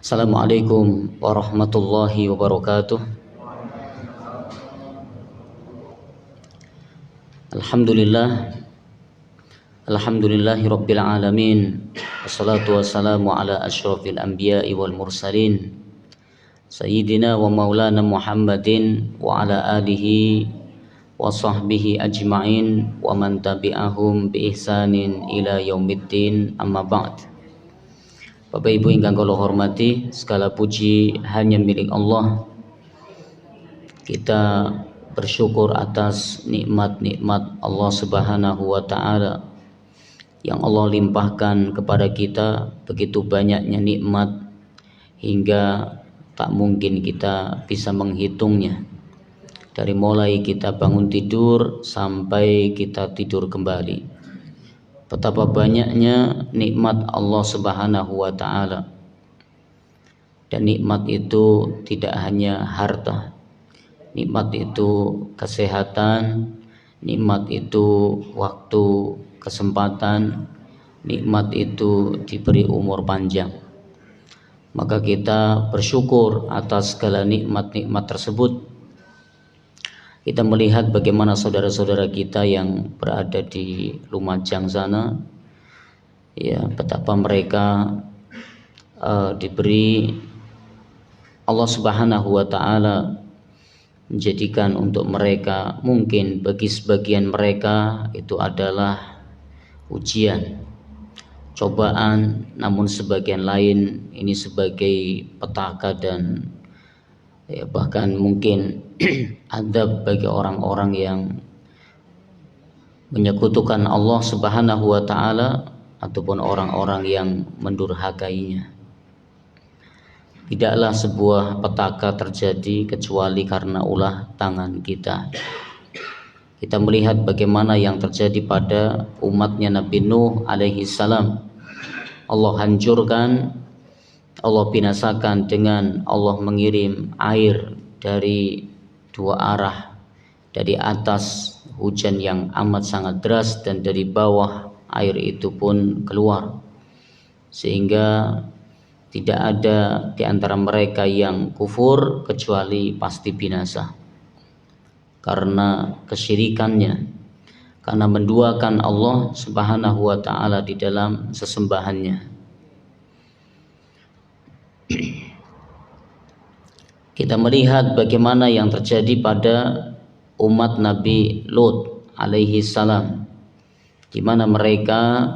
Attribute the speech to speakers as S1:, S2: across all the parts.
S1: Assalamualaikum warahmatullahi wabarakatuh. Alhamdulillahi rabbil alamin. Wassalatu wassalamu ala asyrafil anbiya'i wal mursalin Sayyidina wa maulana Muhammadin wa ala alihi wa sahbihi ajma'in wa man tabi'ahum bi ihsanin ila yaumiddin, amma ba'd. Bapak Ibu ingkang kula hormati, segala puji hanya milik Allah. Kita bersyukur atas nikmat-nikmat Allah Subhanahu wa taala yang Allah limpahkan kepada kita. Begitu banyaknya nikmat hingga tak mungkin kita bisa menghitungnya. Dari mulai kita bangun tidur sampai kita tidur kembali, betapa banyaknya nikmat Allah Subhanahu wa taala. Dan nikmat itu tidak hanya harta, nikmat itu kesehatan, nikmat itu waktu, kesempatan, nikmat itu diberi umur panjang. Maka kita bersyukur atas segala nikmat-nikmat tersebut. Kita melihat bagaimana saudara-saudara kita yang berada di Lumajang sana, ya, betapa mereka diberi Allah Subhanahu wa taala menjadikan untuk mereka, mungkin bagi sebagian mereka itu adalah ujian, cobaan, namun sebagian lain ini sebagai petaka dan ya, bahkan mungkin adab bagi orang-orang yang menyekutukan Allah Subhanahu wa taala ataupun orang-orang yang mendurhakainya. Tidaklah sebuah petaka terjadi kecuali karena ulah tangan kita. Kita melihat bagaimana yang terjadi pada umatnya Nabi Nuh alaihi salam. Allah hancurkan, Allah binasakan dengan Allah mengirim air dari dua arah, dari atas hujan yang amat sangat deras dan dari bawah air itu pun keluar, sehingga tidak ada di antara mereka yang kufur kecuali pasti binasa karena kesyirikannya, karena menduakan Allah Subhanahu wa taala di dalam sesembahannya. Kita melihat bagaimana yang terjadi pada umat Nabi Lut alaihi salam, di mana mereka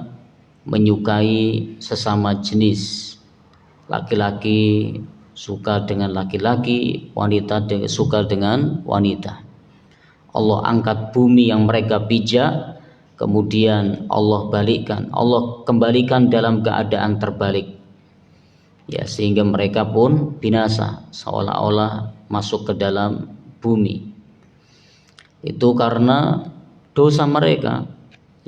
S1: menyukai sesama jenis. Laki-laki suka dengan laki-laki, wanita suka dengan wanita. Allah angkat bumi yang mereka pijak, kemudian Allah balikkan, Allah kembalikan dalam keadaan terbalik, ya, sehingga mereka pun binasa, seolah-olah masuk ke dalam bumi. Itu karena dosa mereka,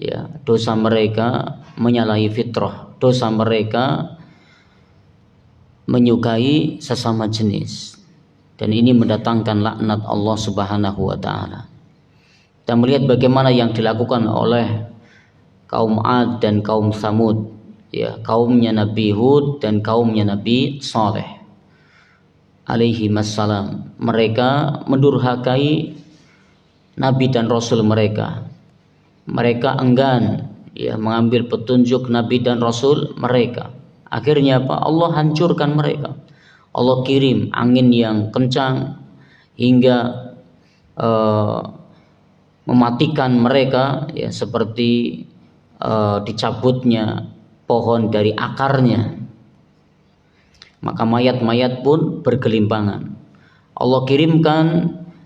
S1: ya, dosa mereka menyalahi fitrah, dosa mereka menyukai sesama jenis, dan ini mendatangkan laknat Allah Subhanahu wa taala. Kita melihat bagaimana yang dilakukan oleh kaum Ad dan kaum Samud, ya, kaumnya Nabi Hud dan kaumnya Nabi Saleh alaihi wassalam. Mereka mendurhakai Nabi dan Rasul mereka. Mereka enggan, ya, mengambil petunjuk Nabi dan Rasul mereka. Akhirnya apa? Allah hancurkan mereka. Allah kirim angin yang kencang hingga mematikan mereka, ya, seperti dicabutnya pohon dari akarnya. Maka mayat-mayat pun bergelimpangan. Allah kirimkan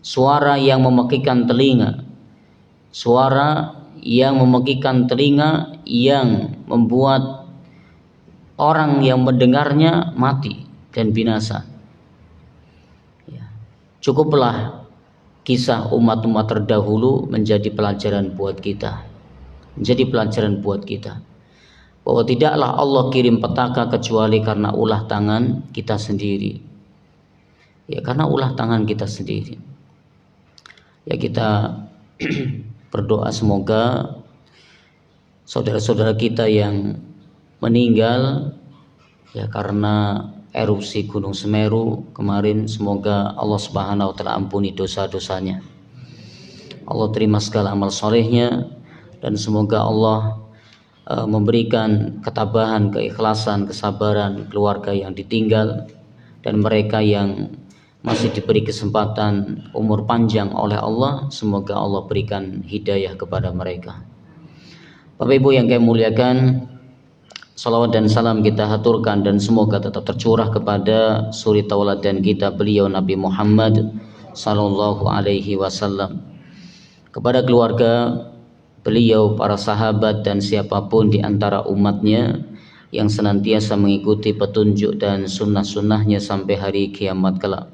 S1: suara yang memekikkan telinga, suara yang memekikkan telinga yang membuat orang yang mendengarnya mati dan binasa. Ya. Cukuplah kisah umat-umat terdahulu menjadi pelajaran buat kita, menjadi pelajaran buat kita, bahwa tidaklah Allah kirim petaka kecuali karena ulah tangan kita sendiri. Ya, karena ulah tangan kita sendiri. Ya, kita berdoa semoga saudara-saudara kita yang meninggal ya karena erupsi Gunung Semeru kemarin. Semoga Allah Subhanahu wa taala ampuni dosa-dosanya, Allah terima segala amal solehnya, dan semoga Allah memberikan ketabahan, keikhlasan, kesabaran keluarga yang ditinggal, dan mereka yang masih diberi kesempatan umur panjang oleh Allah, semoga Allah berikan hidayah kepada mereka. Bapak Ibu yang kami muliakan, salawat dan salam kita haturkan dan semoga tetap tercurah kepada suri tauladan kita, beliau Nabi Muhammad sallallahu alaihi wasallam, kepada keluarga beliau, para sahabat, dan siapapun di antara umatnya yang senantiasa mengikuti petunjuk dan sunnah-sunnahnya sampai hari kiamat kelak.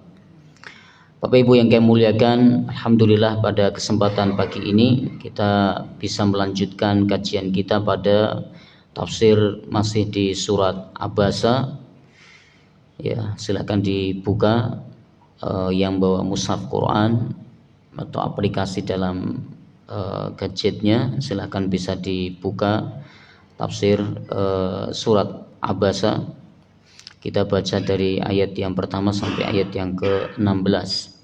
S1: Bapak Ibu yang kami muliakan, alhamdulillah pada kesempatan pagi ini kita bisa melanjutkan kajian kita pada tafsir masih di surat Abasa. Ya, silakan dibuka yang bawa mushaf Quran atau aplikasi dalam gadgetnya, silakan bisa dibuka tafsir surat Abasa. Kita baca dari ayat yang pertama sampai ayat yang ke-16.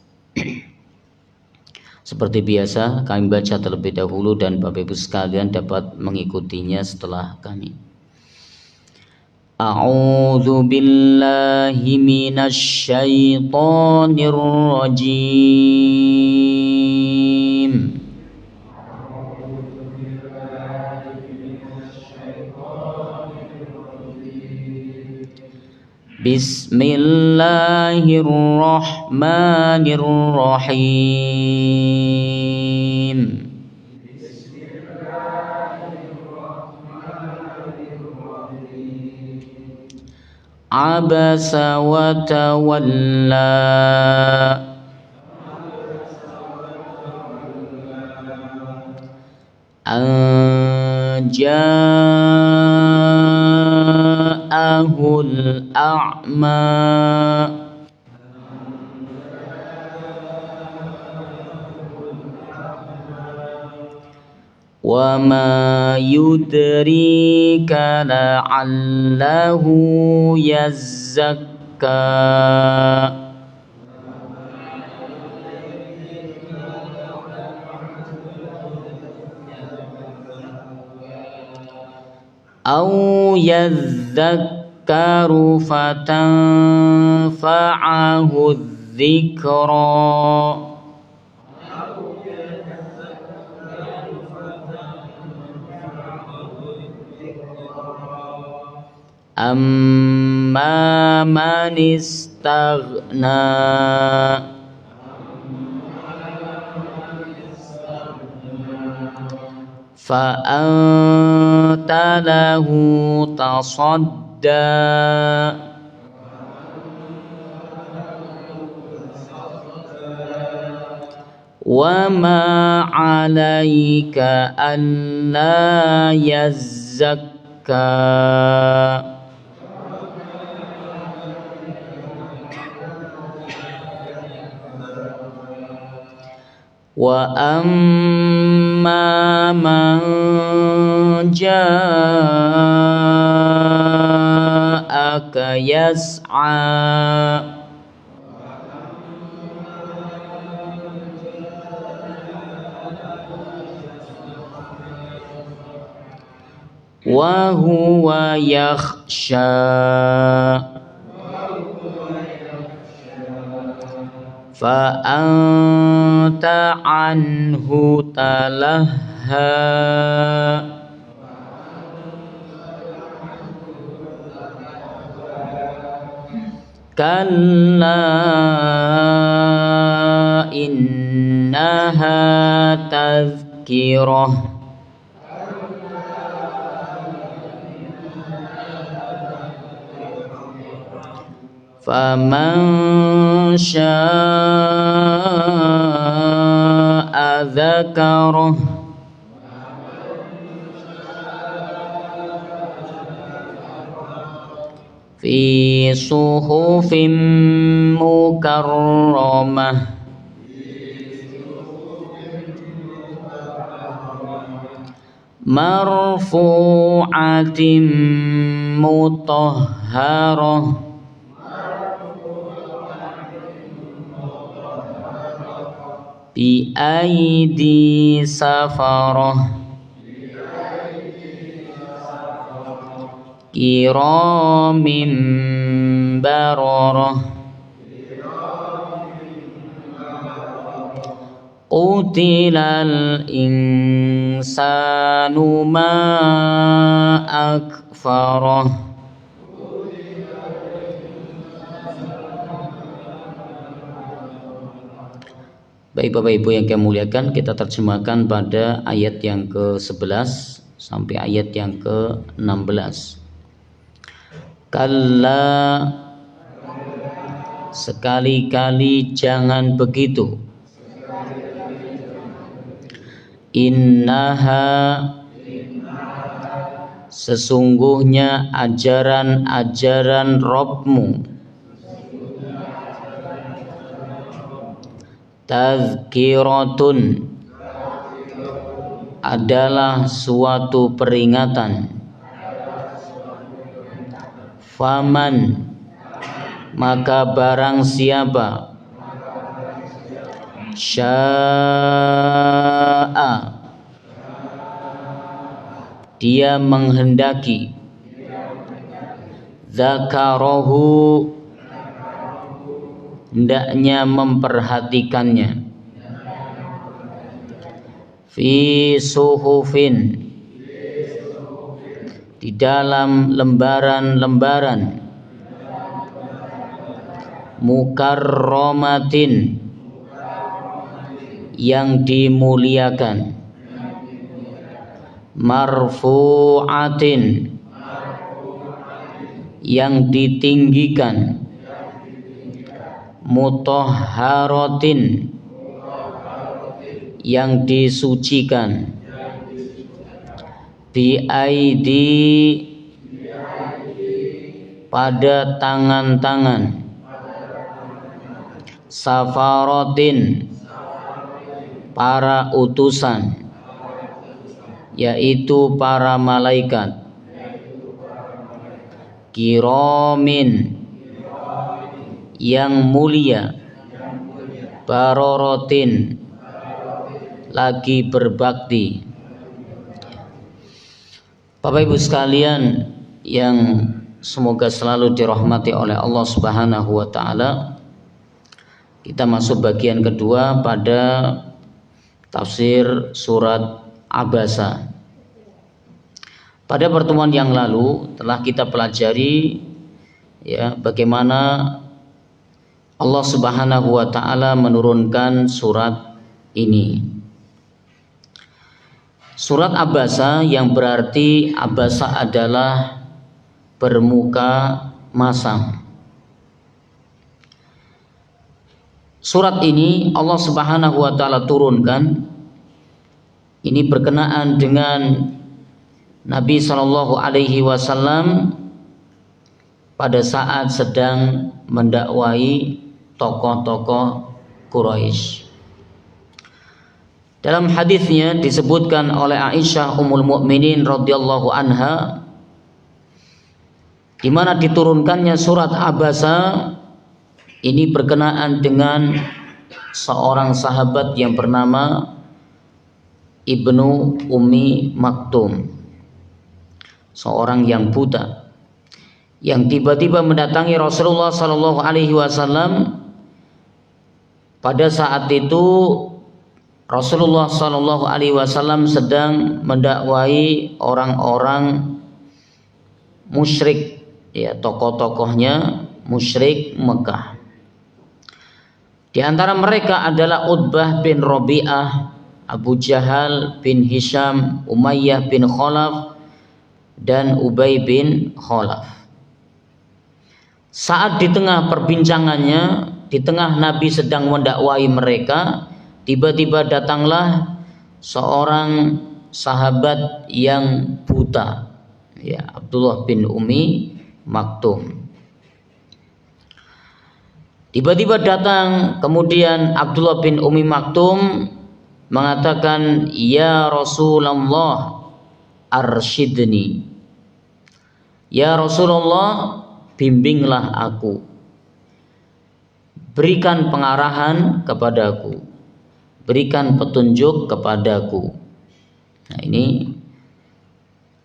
S1: Seperti biasa kami baca terlebih dahulu dan Bapak Ibu sekalian dapat mengikutinya setelah kami. A'udzu billahi minasy syaithanir rajim. Bismillahirrahmanirrahim. Abasa wa tawalla. Ja'ahul a'ma. Wa ma yudrika la'allahu yazzakka. Au yadzakkaru fatanfa'ahu dzikra. Amma man istaghna. Fa anta lahu tasadda. Wa ma 'alaika alla yazzakka. Wa amma man ja'aka yas'a. Wa huwa yakhsha. Fa anta anhu talahha. Kalla innaha tazkirah. Faman syaa'a dzakarah. Fi suhufim mukarramah. marfu'atin mutahharah bi aidi safarah kiramin bararah qutilal insanu ma akfarah. Baik Bapak Ibu yang kami muliakan, kita terjemahkan pada ayat yang ke-11 sampai ayat yang ke-16. Kalla, sekali-kali jangan begitu. Innaha, sesungguhnya ajaran-ajaran Rabbmu, tazkiratun, adalah suatu peringatan. Faman, maka barang siapa, sya'a, dia menghendaki, zakarahu, hendaknya memperhatikannya, fi suhufin, di dalam lembaran-lembaran, mukarramatin, yang dimuliakan, marfu'atin, yang ditinggikan, mutahharatin, yang disucikan, biaidi, pada tangan-tangan, safaratin, para utusan, yaitu para malaikat, kiramin, yang mulia, barorotin, lagi berbakti. Bapak Ibu sekalian yang semoga selalu dirahmati oleh Allah Subhanahu wa taala, kita masuk bagian kedua pada tafsir surat Abasa. Pada pertemuan yang lalu telah kita pelajari ya bagaimana Allah Subhanahu wa taala menurunkan surat ini. Surat Abasa, yang berarti Abasa adalah bermuka masam. Surat ini Allah Subhanahu wa taala turunkan, ini berkenaan dengan Nabi Shallallahu alaihi wasallam pada saat sedang mendakwai tokoh-tokoh Quraisy. Dalam hadisnya disebutkan oleh Aisyah Ummul Mukminin radhiyallahu anha, di mana diturunkannya surat Abasa ini berkenaan dengan seorang sahabat yang bernama Ibnu Ummi Maktum, seorang yang buta, yang tiba-tiba mendatangi Rasulullah Sallallahu Alaihi Wasallam. Pada saat itu Rasulullah Sallallahu Alaihi Wasallam sedang mendakwai orang-orang musyrik, ya tokoh-tokohnya musyrik Mekah. Di antara mereka adalah Utbah bin Rabi'ah, Abu Jahal bin Hisham, Umayyah bin Khalaf, dan Ubay bin Khalaf. Saat di tengah perbincangannya, di tengah Nabi sedang mendakwai mereka, tiba-tiba datanglah seorang sahabat yang buta, ya Abdullah bin Ummi Maktum. Tiba-tiba datang, kemudian Abdullah bin Ummi Maktum mengatakan, "Ya Rasulullah, arsyidni. Ya Rasulullah, bimbinglah aku, berikan pengarahan kepadaku, berikan petunjuk kepadaku. Nah, ini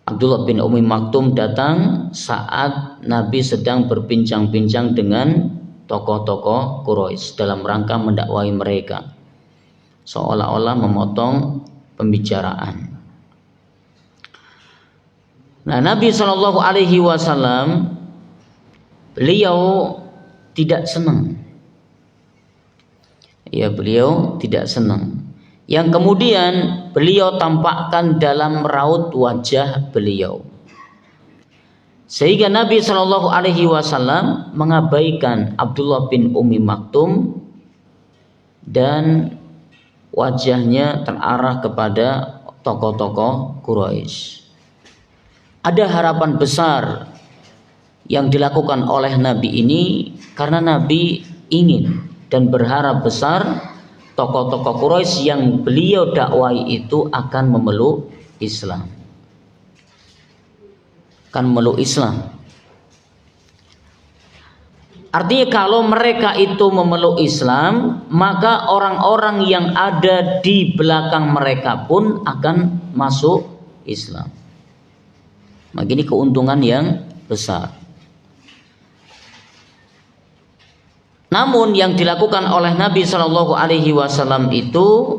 S1: Abdullah bin Ummi Maktum datang saat Nabi sedang berbincang-bincang dengan tokoh-tokoh Quraisy dalam rangka mendakwai mereka, seolah-olah memotong pembicaraan. Nah, Nabi Shallallahu Alaihi Wasallam beliau tidak senang. Ya, beliau tidak senang. Yang kemudian beliau tampakkan dalam raut wajah beliau, sehingga Nabi Shallallahu Alaihi Wasallam mengabaikan Abdullah bin Ummi Maktum dan wajahnya terarah kepada tokoh-tokoh Quraisy. Ada harapan besar yang dilakukan oleh Nabi ini karena Nabi ingin dan berharap besar tokoh-tokoh Quraisy yang beliau dakwai itu akan memeluk Islam. Akan memeluk Islam. Artinya kalau mereka itu memeluk Islam, maka orang-orang yang ada di belakang mereka pun akan masuk Islam. Maka ini keuntungan yang besar. Namun yang dilakukan oleh Nabi Shallallahu Alaihi Wasallam itu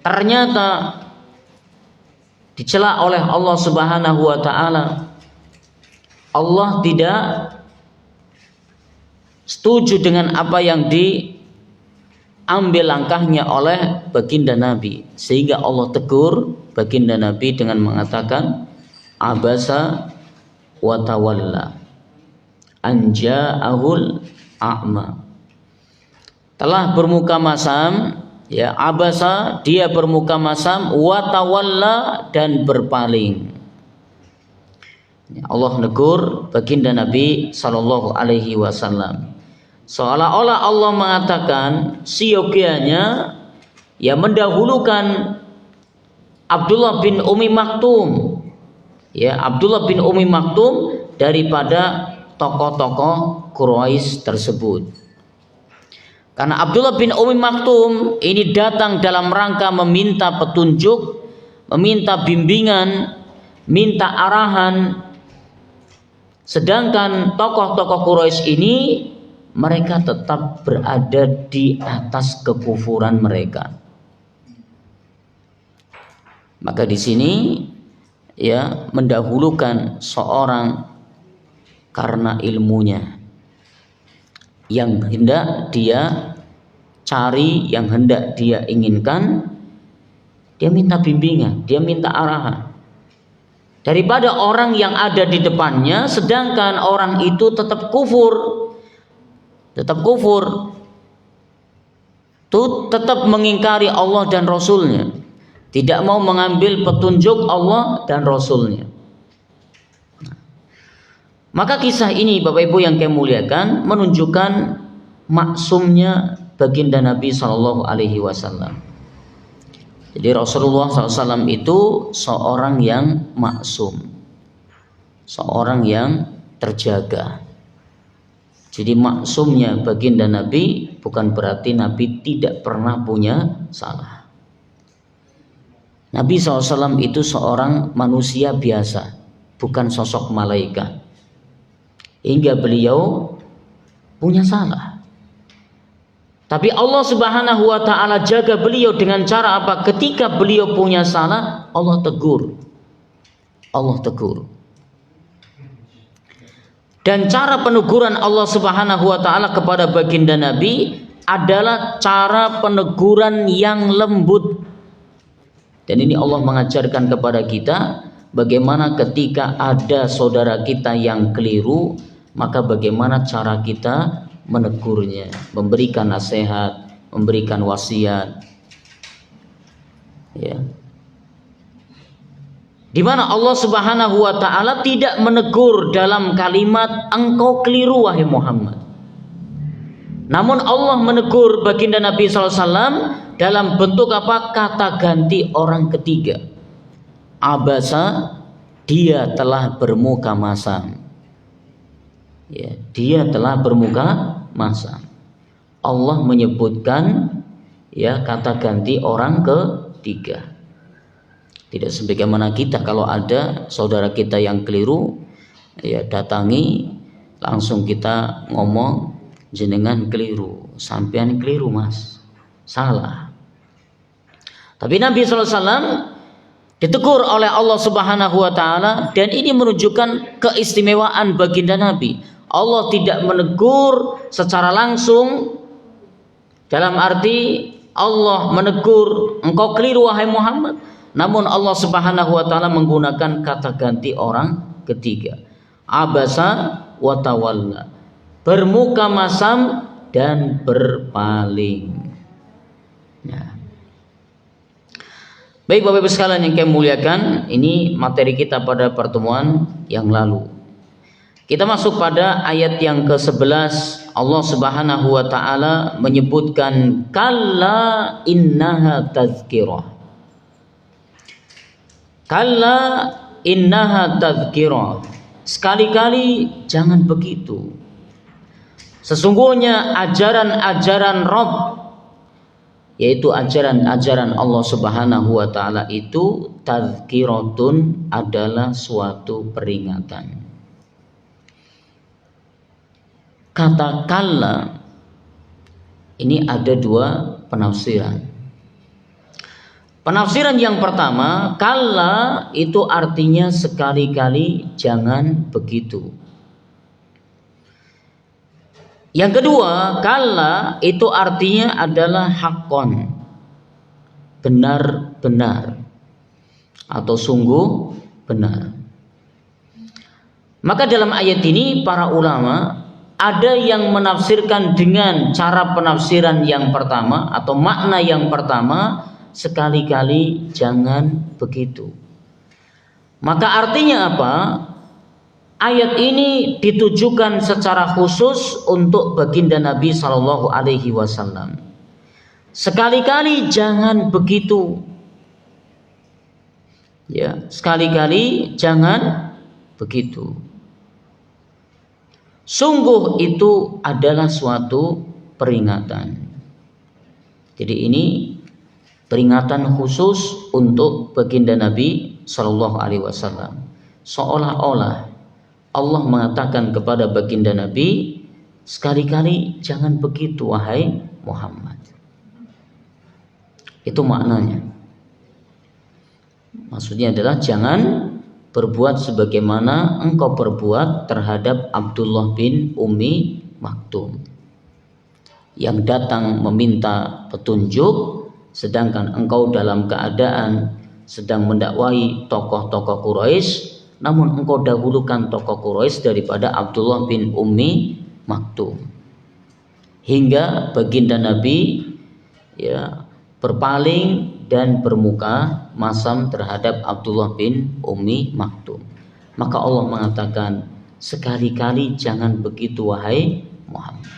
S1: ternyata dicela oleh Allah Subhanahu Wa Taala. Allah tidak setuju dengan apa yang diambil langkahnya oleh baginda Nabi, sehingga Allah tegur baginda Nabi dengan mengatakan, abasa wa tawalla an ja'ahul a'ma. Telah bermuka masam, ya, abasa, dia bermuka masam, wa tawalla, dan berpaling. Allah negur baginda Nabi Sallallahu Alaihi Wasallam, seolah-olah Allah mengatakan siogianya ya mendahulukan Abdullah bin Ummi Maktum, ya, Abdullah bin Ummi Maktum daripada tokoh-tokoh Quraisy tersebut. Karena Abdullah bin Ummi Maktum ini datang dalam rangka meminta petunjuk, meminta bimbingan, minta arahan. Sedangkan tokoh-tokoh Quraisy ini mereka tetap berada di atas kekufuran mereka. Maka di sini ya mendahulukan seorang karena ilmunya yang hendak dia cari, yang hendak dia inginkan, dia minta bimbingan, dia minta arahan daripada orang yang ada di depannya, sedangkan orang itu tetap kufur, tetap mengingkari Allah dan Rasulnya, tidak mau mengambil petunjuk Allah dan Rasulnya. Maka kisah ini Bapak Ibu yang kami muliakan menunjukkan maksumnya baginda Nabi Shallallahu Alaihi Wasallam. Jadi Rasulullah SAW itu seorang yang maksum, seorang yang terjaga. Jadi maksumnya baginda Nabi bukan berarti Nabi tidak pernah punya salah. Nabi SAW itu seorang manusia biasa, bukan sosok malaikat. Hingga beliau punya salah, tapi Allah Subhanahu wa Ta'ala jaga beliau dengan cara apa? Ketika beliau punya salah, Allah tegur. Dan cara peneguran Allah Subhanahu wa Ta'ala kepada baginda Nabi adalah cara peneguran yang lembut. Dan ini Allah mengajarkan kepada kita bagaimana ketika ada saudara kita yang keliru, maka bagaimana cara kita menegurnya, memberikan nasihat, memberikan wasiat, ya. Di mana Allah Subhanahu wa Ta'ala tidak menegur dalam kalimat engkau keliru wahai Muhammad, namun Allah menegur baginda Nabi SAW dalam bentuk apa? Kata ganti orang ketiga. Abasa, dia telah bermuka masam. Ya, dia telah bermuka masam. Allah menyebutkan ya kata ganti orang ketiga. Tidak sebagaimana kita, kalau ada saudara kita yang keliru, ya datangi, langsung kita ngomong, jenengan keliru, sampean keliru mas, salah. Tapi Nabi SAW ditegur oleh Allah Subhanahu wa Ta'ala, dan ini menunjukkan keistimewaan baginda Nabi. Allah tidak menegur secara langsung, dalam arti Allah menegur engkau keliru wahai Muhammad, namun Allah Subhanahu wa Ta'ala menggunakan kata ganti orang ketiga. Abasa wa tawalla, bermuka masam dan berpaling. Ya. Baik Bapak Ibu sekalian yang kami muliakan, ini materi kita pada pertemuan yang lalu. Kita masuk pada ayat yang ke-11. Allah Subhanahu wa Ta'ala menyebutkan kalla innaha tazkirah. Kalla innaha tazkirah. Sekali-kali jangan begitu. Sesungguhnya ajaran-ajaran Rabb, yaitu ajaran-ajaran Allah Subhanahu wa Ta'ala itu tazkiratun, adalah suatu peringatan. Kata kalla ini ada dua penafsiran. Penafsiran yang pertama, kalla itu artinya sekali-kali jangan begitu. Yang kedua, kalla itu artinya adalah haqqan, benar-benar atau sungguh benar. Maka dalam ayat ini para ulama ada yang menafsirkan dengan cara penafsiran yang pertama atau makna yang pertama, sekali-kali jangan begitu. Maka artinya apa? Ayat ini ditujukan secara khusus untuk baginda Nabi Shallallahu Alaihi Wasallam. Sekali-kali jangan begitu. Ya, sekali-kali jangan begitu. Sungguh itu adalah suatu peringatan. Jadi ini peringatan khusus untuk baginda Nabi Shallallahu Alaihi Wasallam. Seolah-olah Allah mengatakan kepada baginda Nabi, sekali-kali jangan begitu wahai Muhammad. Itu maknanya. Maksudnya adalah jangan berbuat sebagaimana engkau perbuat terhadap Abdullah bin Ummi Maktum, yang datang meminta petunjuk sedangkan engkau dalam keadaan sedang mendakwai tokoh-tokoh Quraisy, namun engkau dahulukan tokoh Quraisy daripada Abdullah bin Ummi Maktum, hingga baginda Nabi ya berpaling dan bermuka masam terhadap Abdullah bin Ummi Maktum. Maka Allah mengatakan, sekali-kali jangan begitu wahai Muhammad.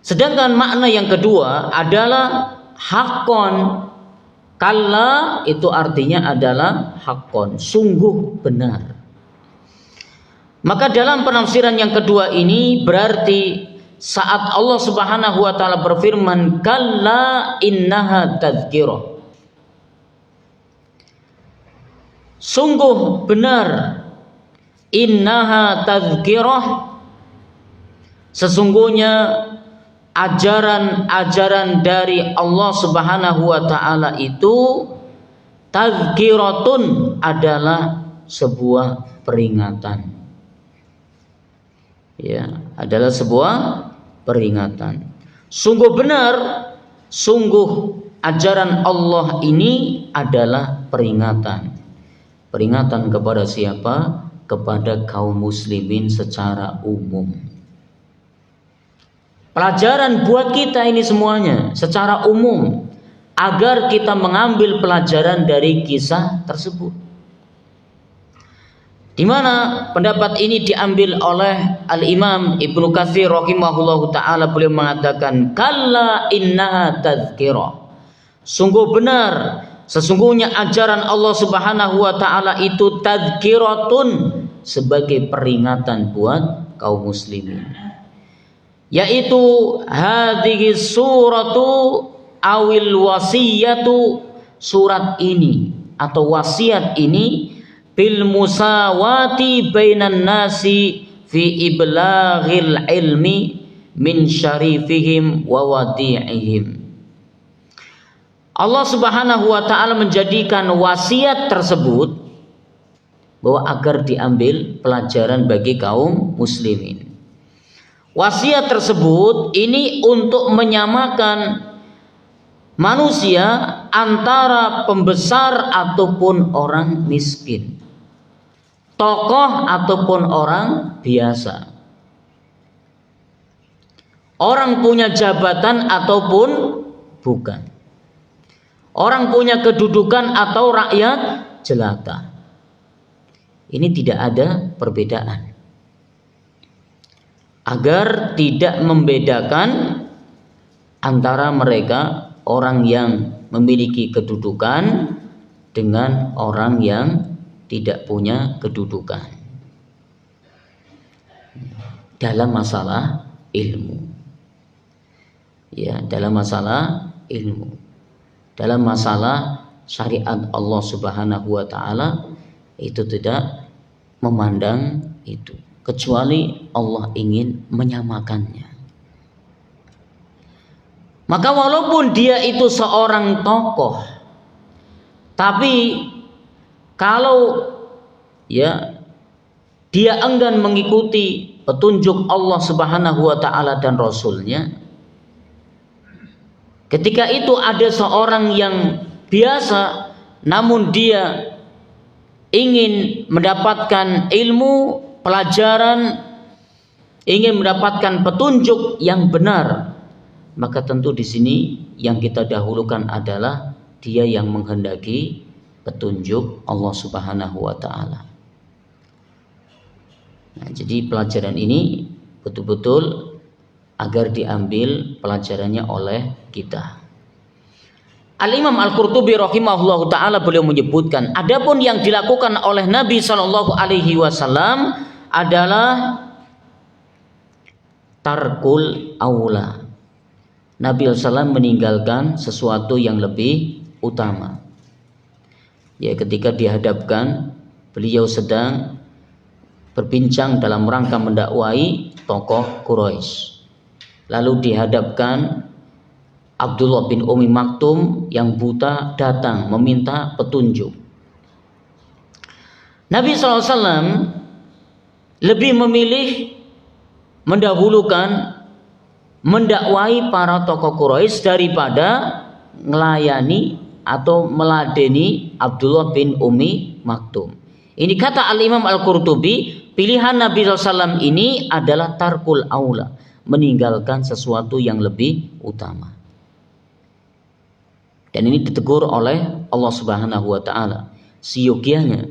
S1: Sedangkan makna yang kedua adalah haqqan. Kalla itu artinya adalah haqqan, sungguh benar. Maka dalam penafsiran yang kedua ini berarti saat Allah Subhanahu wa Ta'ala berfirman kalla innaha tazkirah, sungguh benar, innaha tazkirah, sesungguhnya ajaran-ajaran dari Allah Subhanahu wa Ta'ala itu tazkiratun, adalah sebuah peringatan. Ya, adalah sebuah peringatan. Sungguh benar, sungguh ajaran Allah ini adalah peringatan. Peringatan kepada siapa? Kepada kaum muslimin secara umum. Pelajaran buat kita ini semuanya secara umum, agar kita mengambil pelajaran dari kisah tersebut. Di mana pendapat ini diambil oleh Al-Imam Ibnu Katsir rahimahullahu taala, beliau mengatakan kalla innaha tazkirah, sungguh benar, Sesungguhnya ajaran Allah Subhanahu wa taala itu tadzkiratun, sebagai peringatan buat kaum muslimin. Yaitu hadhihi suratu awil wasiyatu, surat ini atau wasiat ini, bil musawati bainan nasi fi iblaghil ilmi min syarifihim wa wadi'ihim. Allah Subhanahu wa taala menjadikan wasiat tersebut bahwa agar diambil pelajaran bagi kaum muslimin. Wasiat tersebut ini untuk menyamakan manusia antara pembesar ataupun orang miskin, tokoh ataupun orang biasa, orang punya jabatan ataupun bukan, orang punya kedudukan atau rakyat jelata. Ini tidak ada perbedaan, agar tidak membedakan antara mereka orang yang memiliki kedudukan dengan orang yang tidak punya kedudukan dalam masalah ilmu. Ya, dalam masalah ilmu, dalam masalah syariat Allah Subhanahu wa taala, itu tidak memandang itu, kecuali Allah ingin menyamakannya. Maka walaupun dia itu seorang tokoh, tapi kalau ya dia enggan mengikuti petunjuk Allah Subhanahu wa taala dan Rasulnya, ketika itu ada seorang yang biasa namun dia ingin mendapatkan ilmu, pelajaran, ingin mendapatkan petunjuk yang benar, maka tentu di sini yang kita dahulukan adalah dia yang menghendaki petunjuk Allah Subhanahu wa taala. Nah, jadi pelajaran ini betul-betul agar diambil pelajarannya oleh kita. Al-Imam Al-Qurtubi rahimahullahu taala beliau menyebutkan, adapun yang dilakukan oleh Nabi sallallahu alaihi wasallam adalah tarkul aula. Nabi SAW meninggalkan sesuatu yang lebih utama. Ya, ketika dihadapkan beliau sedang berbincang dalam rangka mendakwai tokoh Quraisy. Lalu dihadapkan Abdullah bin Ummi Maktum yang buta datang meminta petunjuk. Nabi SAW lebih memilih mendahulukan mendakwai para tokoh Quraisy daripada melayani atau meladeni Abdullah bin Ummi Maktum. Ini kata Al-Imam Al-Qurtubi, pilihan Nabi SAW ini adalah tarkul aula, meninggalkan sesuatu yang lebih utama. Dan ini ditegur oleh Allah Subhanahu wa taala, seyogianya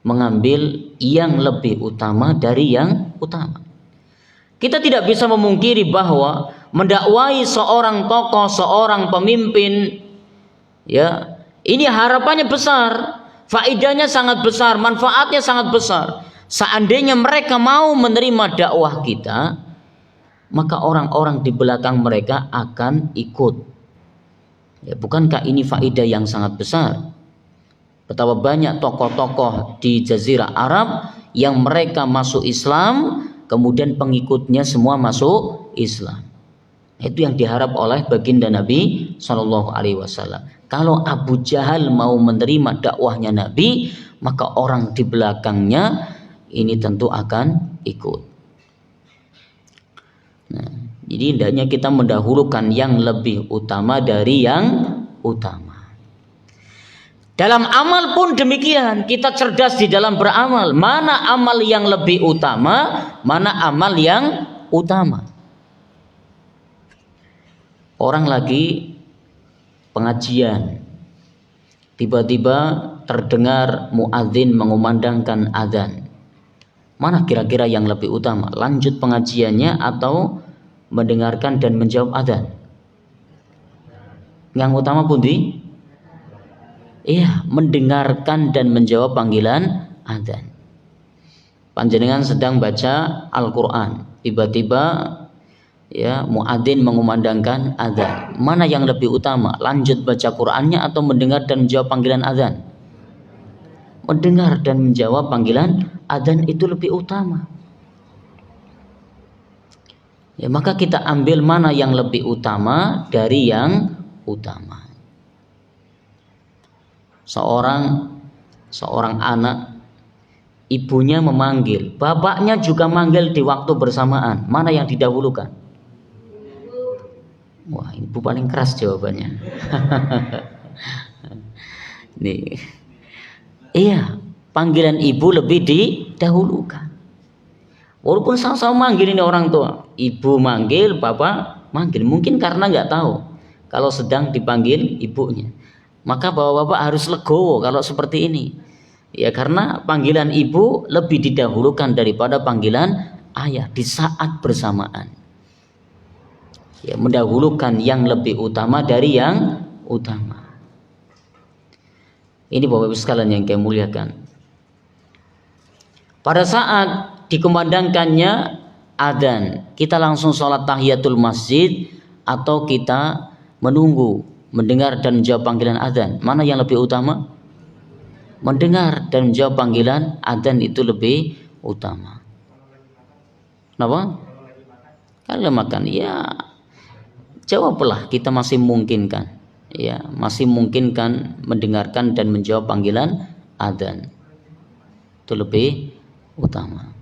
S1: mengambil yang lebih utama dari yang utama. Kita tidak bisa memungkiri bahwa mendakwai seorang tokoh, seorang pemimpin, ya, ini harapannya besar, faedahnya sangat besar, manfaatnya sangat besar. Seandainya mereka mau menerima dakwah kita, maka orang-orang di belakang mereka akan ikut. Ya, bukankah ini faedah yang sangat besar? Betapa banyak tokoh-tokoh di Jazirah Arab yang mereka masuk Islam, kemudian pengikutnya semua masuk Islam. Itu yang diharap oleh baginda Nabi Shallallahu Alaihi Wasallam. Kalau Abu Jahal mau menerima dakwahnya Nabi, maka orang di belakangnya ini tentu akan ikut. Nah, jadi hendaknya kita mendahulukan yang lebih utama dari yang utama. Dalam amal pun demikian, kita cerdas di dalam beramal. Mana amal yang lebih utama, mana amal yang utama. Orang lagi pengajian, tiba-tiba terdengar muadzin mengumandangkan azan. Mana kira-kira yang lebih utama? Lanjut pengajiannya atau mendengarkan dan menjawab azan? Yang utama pundi? mendengarkan dan menjawab panggilan adzan. Panjenengan sedang baca Al-Qur'an, tiba-tiba muadzin mengumandangkan adzan. Mana yang lebih utama? Lanjut baca Qur'annya atau mendengar dan menjawab panggilan adzan? Mendengar dan menjawab panggilan adzan itu lebih utama. Maka kita ambil mana yang lebih utama dari yang utama. Seorang anak, ibunya memanggil, bapaknya juga manggil di waktu bersamaan. Mana yang didahulukan? Wah, ibu paling keras jawabannya. Nih, panggilan ibu lebih didahulukan. Walaupun sama-sama manggil ini orang tua, ibu manggil, bapak manggil, mungkin karena nggak tahu kalau sedang dipanggil ibunya. Maka bapak-bapak harus legowo kalau seperti ini. Karena panggilan ibu lebih didahulukan daripada panggilan ayah di saat bersamaan. Mendahulukan yang lebih utama dari yang utama. Ini Bapak Ibu sekalian yang kami muliakan. Pada saat dikumandangkannya adzan, kita langsung sholat tahiyatul masjid atau kita menunggu, mendengar dan menjawab panggilan adzan? Mana yang lebih utama? Mendengar dan menjawab panggilan adzan itu lebih utama. Kenapa? Kalau makan, jawablah, kita masih memungkinkan. Masih memungkinkan mendengarkan dan menjawab panggilan adzan. Itu lebih utama.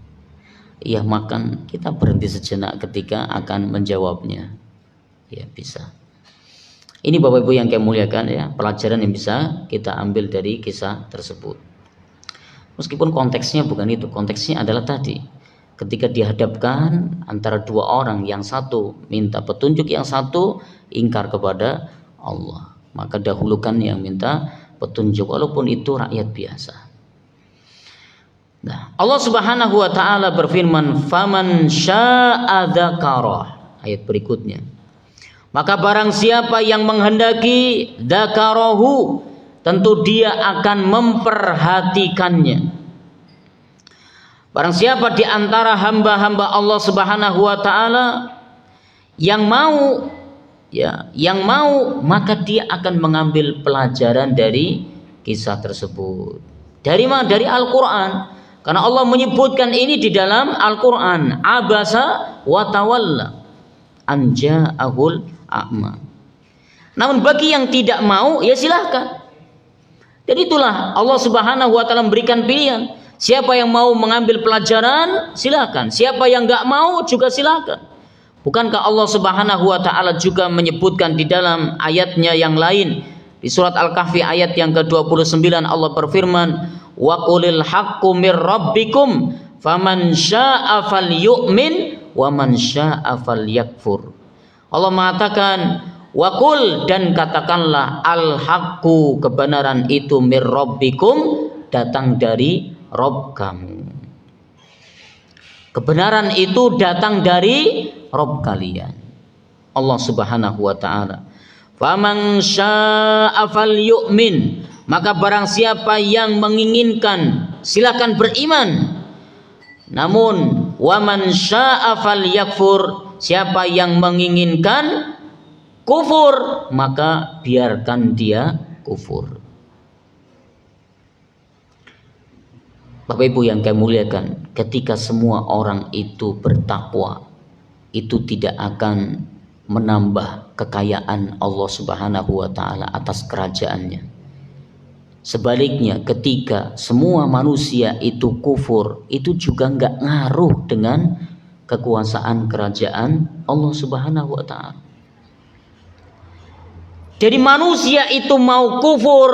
S1: Makan, kita berhenti sejenak ketika akan menjawabnya. Bisa. Ini Bapak Ibu yang kami muliakan, pelajaran yang bisa kita ambil dari kisah tersebut. Meskipun konteksnya bukan itu, konteksnya adalah tadi, ketika dihadapkan antara dua orang, yang satu minta petunjuk, yang satu ingkar kepada Allah, maka dahulukan yang minta petunjuk walaupun itu rakyat biasa. Nah, Allah Subhanahu wa taala berfirman, "Faman syaa'a dzakarah." Ayat berikutnya. Maka barang siapa yang menghendaki dzakarahu, tentu dia akan memperhatikannya. Barang siapa di antara hamba-hamba Allah Subhanahu wa taala yang mau maka dia akan mengambil pelajaran dari kisah tersebut. Dari mana? Dari Al-Qur'an. Karena Allah menyebutkan ini di dalam Al-Qur'an, abasa wa tawalla an ja'ahul a'ma. Namun bagi yang tidak mau, silahkan. Jadi itulah Allah Subhanahu wa taala memberikan pilihan. Siapa yang mau mengambil pelajaran, silakan. Siapa yang enggak mau juga silakan. Bukankah Allah Subhanahu wa taala juga menyebutkan di dalam ayatnya yang lain, di surat Al-Kahfi ayat yang ke-29, Allah berfirman, "Wa qulil haqqu mir rabbikum faman syaa'a falyu'min wa man syaa'a falyakfur." Allah mengatakan, wa qul, dan katakanlah, al-haqqu, kebenaran itu, mir rabbikum, datang dari Rabb kamu. Kebenaran itu datang dari Rabb kalian, Allah Subhanahu wa taala. Faman syaa'a falyu'min, maka barang siapa yang menginginkan silakan beriman. Namun waman syaa'a falyakfur, siapa yang menginginkan kufur, maka biarkan dia kufur. Bapak Ibu yang kami muliakan, ketika semua orang itu bertakwa, itu tidak akan menambah kekayaan Allah Subhanahu wa taala atas kerajaannya. Sebaliknya, ketika semua manusia itu kufur, itu juga enggak ngaruh dengan kekuasaan kerajaan Allah Subhanahu wa taala. Jadi manusia itu mau kufur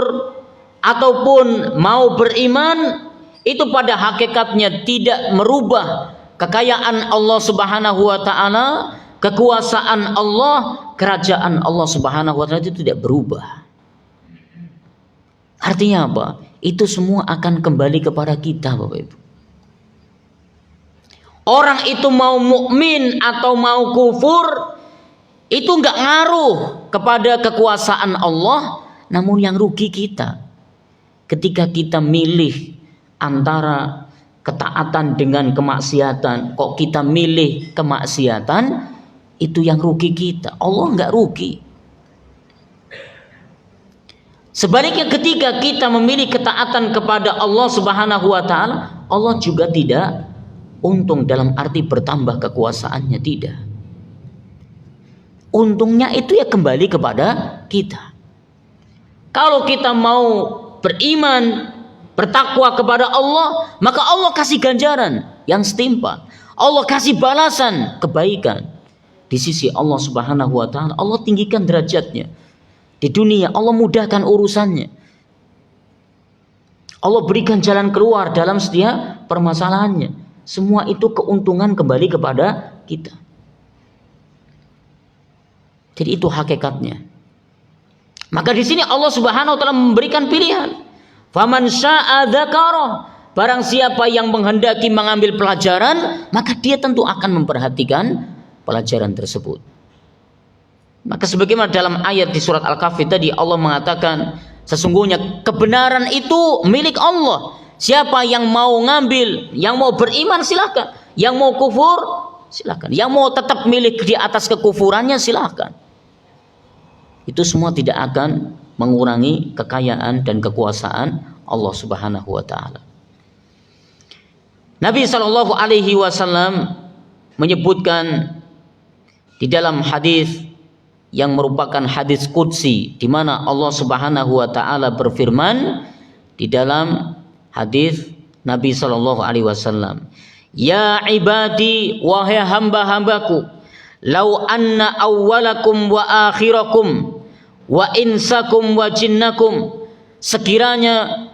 S1: ataupun mau beriman, itu pada hakikatnya tidak merubah kekayaan Allah Subhanahu wa taala, kekuasaan Allah, kerajaan Allah Subhanahu wa taala itu tidak berubah. Artinya apa? Itu semua akan kembali kepada kita, Bapak Ibu. Orang itu mau mukmin atau mau kufur, itu enggak ngaruh kepada kekuasaan Allah, namun yang rugi kita. ketika kita milih antara ketaatan dengan kemaksiatan, kok kita milih kemaksiatan, itu yang rugi kita. Allah nggak rugi. Sebaliknya ketika kita memilih ketaatan kepada Allah Subhanahu wa taala, Allah juga tidak untung dalam arti bertambah kekuasaannya, tidak. Untungnya itu ya kembali kepada kita. Kalau kita mau beriman, bertakwa kepada Allah, maka Allah kasih ganjaran yang setimpal. Allah kasih balasan kebaikan di sisi Allah Subhanahu wa taala. Allah tinggikan derajatnya di dunia, Allah mudahkan urusannya, Allah berikan jalan keluar dalam setiap permasalahannya. Semua itu keuntungan kembali kepada kita. Jadi itu hakikatnya. Maka di sini Allah Subhanahu wa taala memberikan pilihan. Faman syaa'a dzakarah. Barang siapa yang menghendaki mengambil pelajaran, maka dia tentu akan memperhatikan pelajaran tersebut. Maka sebagaimana dalam ayat di surat Al-Kahfi tadi, Allah mengatakan sesungguhnya kebenaran itu milik Allah. Siapa yang mau ngambil, yang mau beriman silakan, yang mau kufur silakan, yang mau tetap milik di atas kekufurannya silakan. Itu semua tidak akan mengurangi kekayaan dan kekuasaan Allah Subhanahu wa taala. Nabi sallallahu alaihi wasallam menyebutkan di dalam hadis yang merupakan hadis qudsi, di mana Allah Subhanahu wa taala berfirman di dalam hadis Nabi sallallahu alaihi wasallam, "Ya ibadi, wahai hamba-hambaku, lau anna awwalakum wa akhirakum wa insakum wa jinnakum." Sekiranya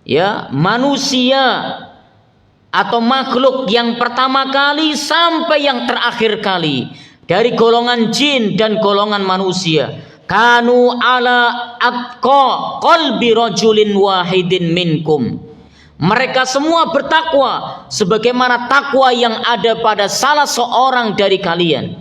S1: ya manusia atau makhluk yang pertama kali sampai yang terakhir kali, dari golongan jin dan golongan manusia, kanu ala atqa qalbi rajulin wahidin minkum, mereka semua bertakwa sebagaimana takwa yang ada pada salah seorang dari kalian.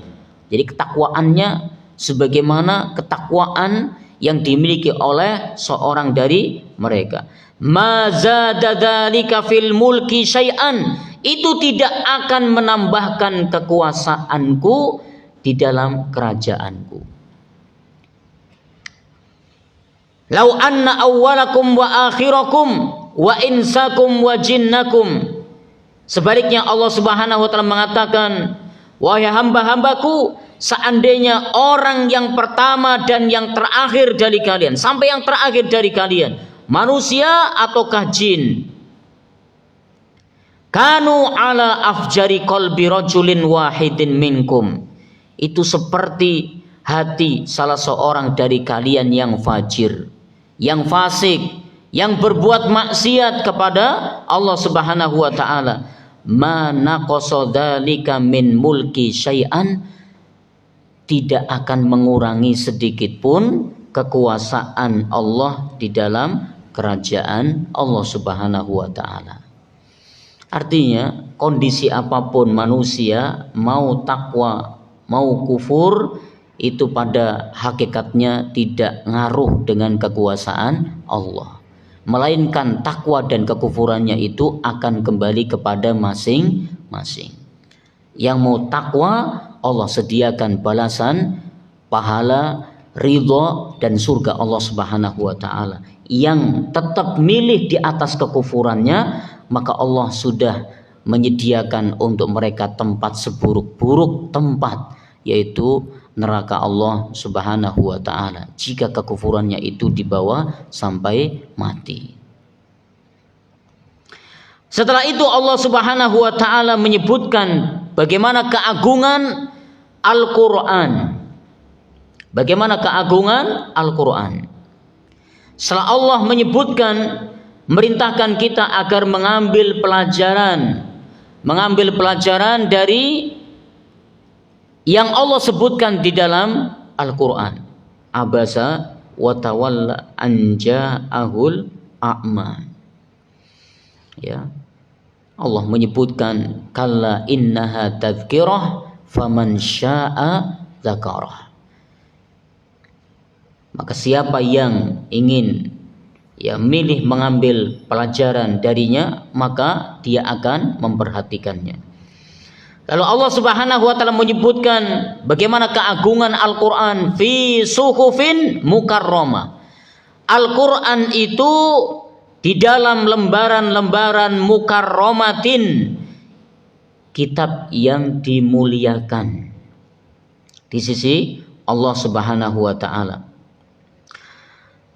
S1: Jadi ketakwaannya sebagaimana ketakwaan yang dimiliki oleh seorang dari mereka. Ma zada dzalika fil mulki syai'an, itu tidak akan menambahkan kekuasaanku di dalam kerajaanku. Lau anna awwalakum wa akhirakum wa insakum wa jinnakum. Sebaliknya Allah Subhanahu wa taala mengatakan, wahai hamba-hambaku, seandainya orang yang pertama dan yang terakhir dari kalian, sampai yang terakhir dari kalian, manusia ataukah jin, kanu ala afjari qalbi rajulin wahidin minkum, itu seperti hati salah seorang dari kalian yang fajir, yang fasik, yang berbuat maksiat kepada Allah Subhanahu wa taala. Ma naqasa dzalika min mulki syai'an, tidak akan mengurangi sedikit pun kekuasaan Allah di dalam kerajaan Allah Subhanahu wa taala. Artinya kondisi apapun manusia, mau takwa mau kufur, itu pada hakikatnya tidak ngaruh dengan kekuasaan Allah, melainkan takwa dan kekufurannya itu akan kembali kepada masing-masing. Yang mau takwa, Allah sediakan balasan, pahala, ridho dan surga Allah Subhanahu wa taala. Yang tetap milih di atas kekufurannya, maka Allah sudah menyediakan untuk mereka tempat seburuk-buruk tempat, yaitu neraka Allah Subhanahu wa taala jika kekufurannya itu dibawa sampai mati. Setelah itu Allah Subhanahu wa taala menyebutkan bagaimana keagungan Al-Qur'an. Bagaimana keagungan Al-Qur'an. Setelah Allah menyebutkan, merintahkan kita agar mengambil pelajaran dari yang Allah sebutkan di dalam Al-Qur'an. Abasa wa tawalla an ja'ahul a'ma. Ya. Allah menyebutkan kalla innaha tadhkirah faman syaa'a dzakarah. Maka siapa yang ingin milih mengambil pelajaran darinya, maka dia akan memperhatikannya. Lalu Allah Subhanahu wa taala menyebutkan bagaimana keagungan Al-Qur'an fi suhufin mukarramah. Al-Qur'an itu di dalam lembaran-lembaran mukarramatin, kitab yang dimuliakan di sisi Allah Subhanahu wa taala.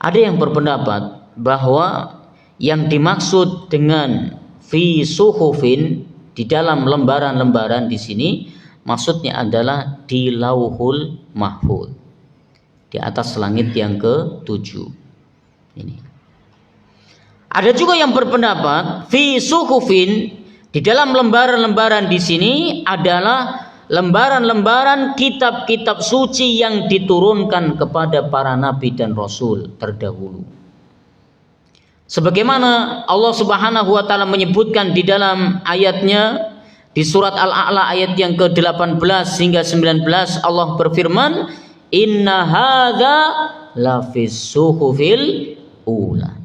S1: Ada yang berpendapat bahwa yang dimaksud dengan fi suhufin di dalam lembaran-lembaran di sini maksudnya adalah di Lauhul Mahfuz, di atas langit yang ke-7. Ini. Ada juga yang berpendapat fi suhufin di dalam lembaran-lembaran di sini adalah lembaran-lembaran kitab-kitab suci yang diturunkan kepada para nabi dan rasul terdahulu. Sebagaimana Allah Subhanahu wa taala menyebutkan di dalam ayatnya di surat Al-A'la ayat yang ke-18 hingga 19, Allah berfirman, "Inna hadza lafis suhufil ula."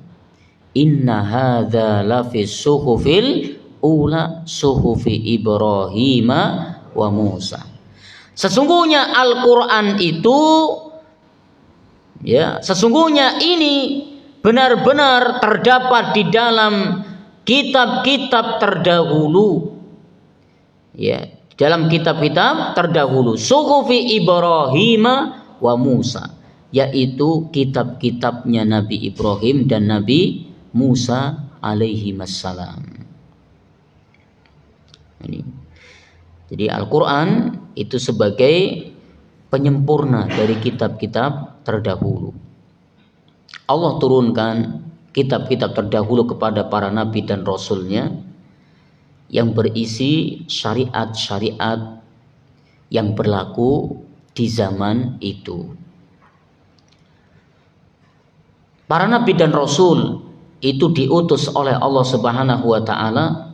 S1: Inna hadza lafis suhufil ula suhufi Ibrahim wa Musa. Sesungguhnya Al-Qur'an itu sesungguhnya ini benar-benar terdapat di dalam kitab-kitab terdahulu. Dalam kitab-kitab terdahulu, suhufi Ibrahim wa Musa, yaitu kitab-kitabnya Nabi Ibrahim dan Nabi Musa alaihi wassalam. Ini. Jadi Al-Quran itu sebagai penyempurna dari kitab-kitab terdahulu. Allah turunkan kitab-kitab terdahulu kepada para nabi dan rasulnya yang berisi syariat-syariat yang berlaku di zaman itu. Para nabi dan rasul itu diutus oleh Allah Subhanahu wa taala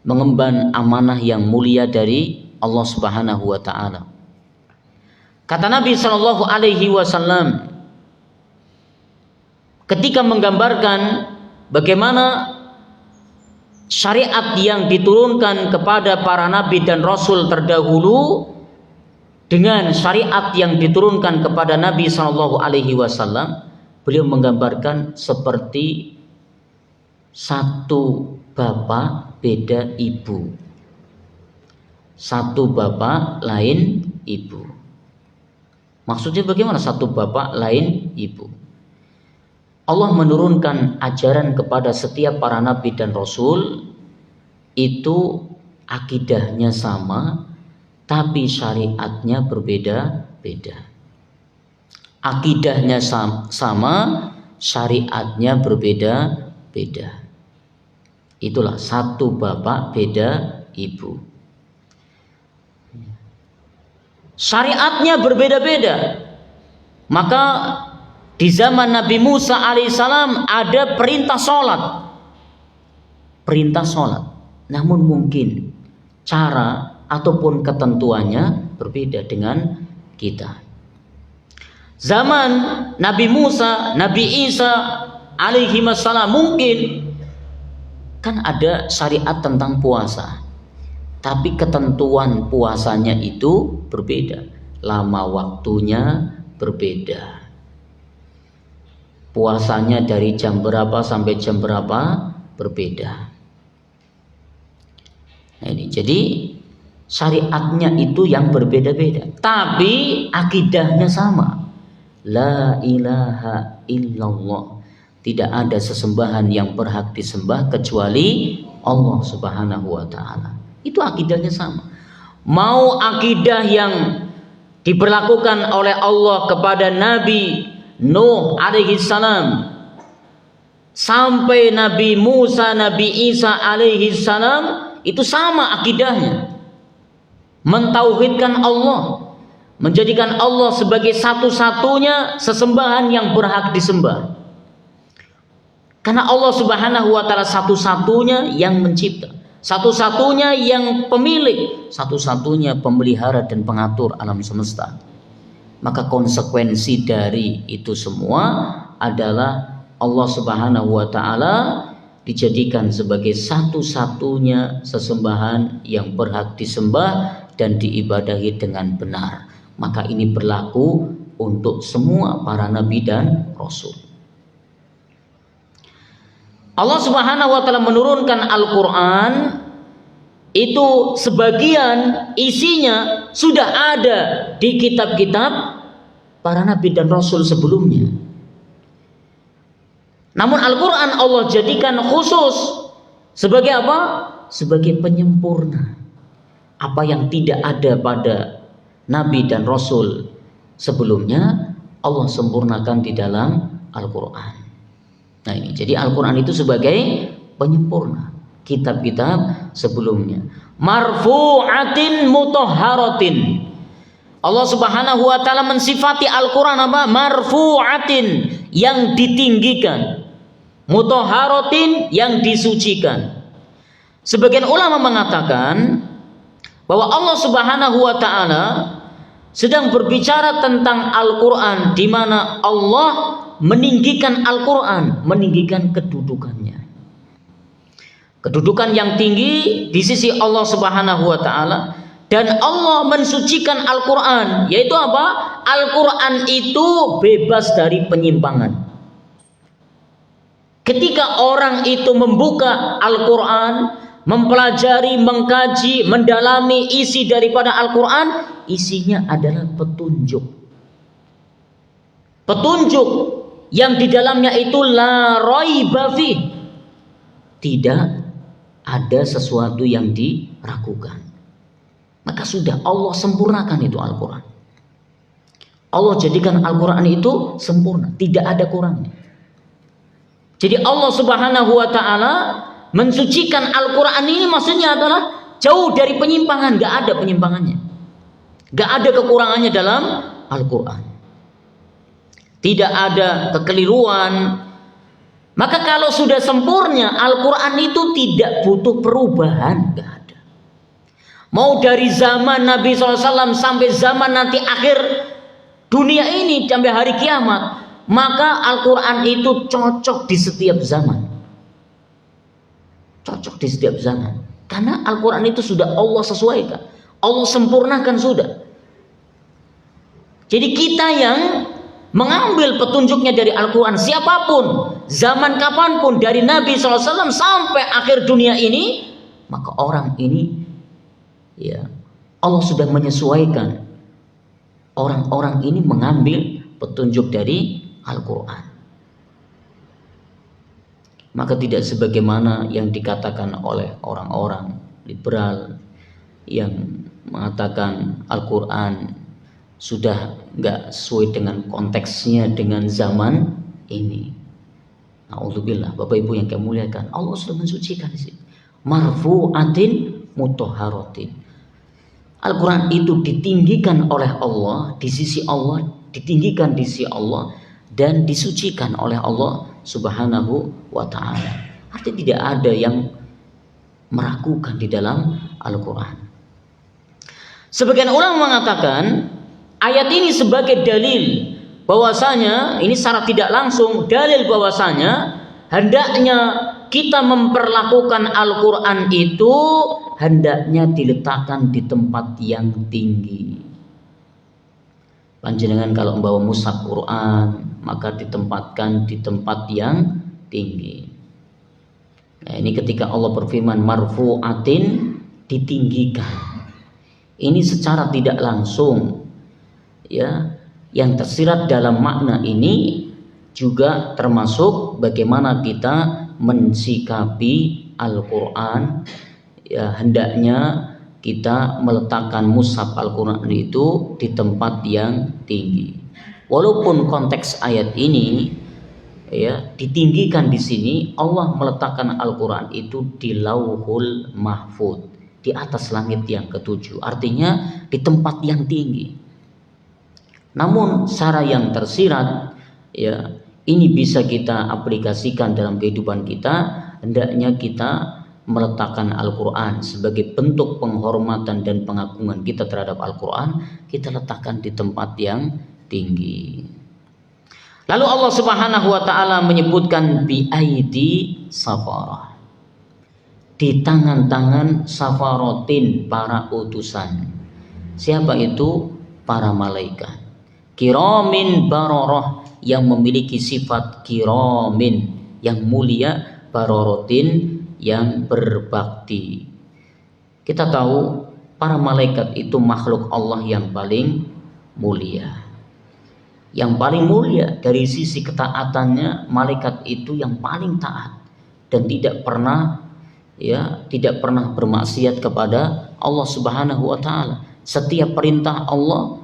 S1: mengemban amanah yang mulia dari Allah Subhanahu wa taala. Kata Nabi sallallahu alaihi wasallam ketika menggambarkan bagaimana syariat yang diturunkan kepada para nabi dan rasul terdahulu dengan syariat yang diturunkan kepada Nabi sallallahu alaihi wasallam, beliau menggambarkan seperti satu bapak beda ibu, satu bapak lain ibu. Maksudnya bagaimana satu bapak lain ibu? Allah menurunkan ajaran kepada setiap para nabi dan rasul itu akidahnya sama, tapi syariatnya berbeda-beda. Akidahnya sama, syariatnya berbeda-beda. Itulah satu bapak beda ibu. Syariatnya berbeda-beda. Maka di zaman Nabi Musa alaihissalam ada perintah sholat. Perintah sholat. Namun mungkin cara ataupun ketentuannya berbeda dengan kita. Zaman Nabi Musa, Nabi Isa alaihi wassalam mungkin kan ada syariat tentang puasa, tapi ketentuan puasanya itu berbeda, lama waktunya berbeda, puasanya dari jam berapa sampai jam berapa berbeda. Nah ini jadi syariatnya itu yang berbeda-beda, tapi akidahnya sama. La ilaha illallah, tidak ada sesembahan yang berhak disembah kecuali Allah Subhanahu wa taala. Itu akidahnya sama. Mau akidah yang diberlakukan oleh Allah kepada Nabi Nuh alaihi salam sampai Nabi Musa, Nabi Isa alaihi salam, itu sama akidahnya. Mentauhidkan Allah, menjadikan Allah sebagai satu-satunya sesembahan yang berhak disembah. Karena Allah Subhanahu wa taala satu-satunya yang mencipta, satu-satunya yang pemilik, satu-satunya pemelihara dan pengatur alam semesta. Maka konsekuensi dari itu semua adalah Allah Subhanahu wa taala dijadikan sebagai satu-satunya sesembahan yang berhak disembah dan diibadahi dengan benar. Maka ini berlaku untuk semua para nabi dan rasul. Allah Subhanahu wa taala menurunkan Al-Qur'an itu sebagian isinya sudah ada di kitab-kitab para nabi dan rasul sebelumnya. Namun Al-Quran Allah jadikan khusus sebagai apa? Sebagai penyempurna. Apa yang tidak ada pada Nabi dan Rasul sebelumnya, Allah sempurnakan di dalam Al-Quran. Nah ini, jadi Al-Quran itu sebagai penyempurna kitab-kitab sebelumnya. Marfu'atin mutahharatin. Allah Subhanahu wa taala mensifati Al-Quran apa? Marfu'atin, yang ditinggikan. Mutahharatin, yang disucikan. Sebagian ulama mengatakan bahwa Allah Subhanahu wa taala sedang berbicara tentang Al-Quran, di mana Allah meninggikan Al-Quran, meninggikan kedudukannya. Kedudukan yang tinggi di sisi Allah Subhanahu wa taala, dan Allah mensucikan Al-Quran, yaitu apa? Al-Quran itu bebas dari penyimpangan. Ketika orang itu membuka Al-Quran, mempelajari, mengkaji, mendalami isi daripada Al-Quran, isinya adalah petunjuk. Petunjuk yang di dalamnya itu la raiba fih. Tidak ada sesuatu yang diragukan. Maka sudah Allah sempurnakan itu Al-Quran. Allah jadikan Al-Quran itu sempurna, tidak ada kurangnya. Jadi Allah Subhanahu wa taala mensucikan Al-Quran ini maksudnya adalah jauh dari penyimpangan, gak ada penyimpangannya, gak ada kekurangannya dalam Al-Quran, tidak ada kekeliruan. Maka kalau sudah sempurna Al-Quran itu tidak butuh perubahan, gak ada. Mau dari zaman Nabi SAW sampai zaman nanti akhir dunia ini sampai hari kiamat, maka Al-Quran itu cocok di setiap zaman. Cocok di setiap zaman. Karena Al-Quran itu sudah Allah sesuaikan, Allah sempurnakan sudah. Jadi kita yang mengambil petunjuknya dari Al-Quran, siapapun, zaman kapanpun, dari Nabi SAW sampai akhir dunia ini, maka orang ini, ya, Allah sudah menyesuaikan. Orang-orang ini mengambil petunjuk dari Al-Quran. Maka tidak sebagaimana yang dikatakan oleh orang-orang liberal yang mengatakan Al-Quran sudah nggak sesuai dengan konteksnya dengan zaman ini. Na'udzubillah, Bapak Ibu yang kami muliakan, Allah sudah mensucikan di sini. Marfu'atin mutahharatin. Al-Quran itu ditinggikan oleh Allah, di sisi Allah, ditinggikan di sisi Allah, dan disucikan oleh Allah Subhanahu wa ta'ala. Artinya tidak ada yang meragukan di dalam Al-Quran. Sebagian ulama mengatakan ayat ini sebagai dalil bahwasanya, ini secara tidak langsung dalil bahwasanya hendaknya kita memperlakukan Al-Quran itu hendaknya diletakkan di tempat yang tinggi. Panjenengan kalau membawa mushaf Quran, maka ditempatkan di tempat yang tinggi. Nah, ini ketika Allah berfirman marfu'atin, ditinggikan. Ini secara tidak langsung, ya, yang tersirat dalam makna ini juga termasuk bagaimana kita mensikapi Al-Quran. Ya, hendaknya kita meletakkan mushaf Al-Quran itu di tempat yang tinggi. Walaupun konteks ayat ini, ya, ditinggikan di sini, Allah meletakkan Al-Quran itu di Lauhul Mahfuz, di atas langit yang ketujuh. Artinya di tempat yang tinggi. Namun secara yang tersirat, ya, ini bisa kita aplikasikan dalam kehidupan kita. Hendaknya kita meletakkan Al-Quran sebagai bentuk penghormatan dan pengagungan kita terhadap Al-Quran, kita letakkan di tempat yang tinggi. Lalu Allah Subhanahu wa taala menyebutkan bi aidi safarah, di tangan-tangan safarotin, para utusan. Siapa itu? Para malaikat. Kiramin baroroh, yang memiliki sifat kiramin, yang mulia, barorotin, yang berbakti. Kita tahu para malaikat itu makhluk Allah yang paling mulia. Yang paling mulia dari sisi ketaatannya, malaikat itu yang paling taat dan tidak pernah bermaksiat kepada Allah Subhanahu wa taala. Setiap perintah Allah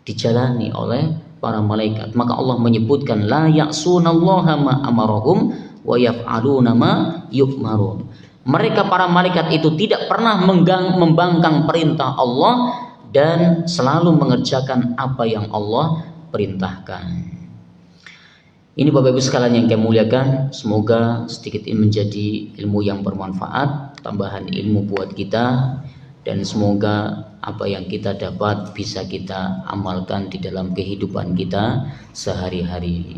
S1: dijalani oleh para malaikat. Maka Allah menyebutkan la ya'sunallaha ma amarahum wa yaf'aluna ma yu'marun. Mereka para malaikat itu tidak pernah membangkang perintah Allah dan selalu mengerjakan apa yang Allah perintahkan. Ini Bapak Ibu sekalian yang kami muliakan, semoga sedikit ini menjadi ilmu yang bermanfaat, tambahan ilmu buat kita, dan semoga apa yang kita dapat bisa kita amalkan di dalam kehidupan kita sehari-hari.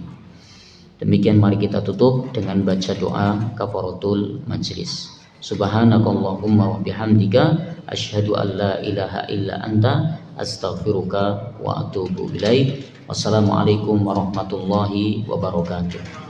S1: Demikian mari kita tutup dengan baca doa kafaratul majlis. Subhanakallahumma wa bihamdika asyhadu an la ilaha illa anta astaghfiruka wa atubu ilaik. Wassalamualaikum warahmatullahi wabarakatuh.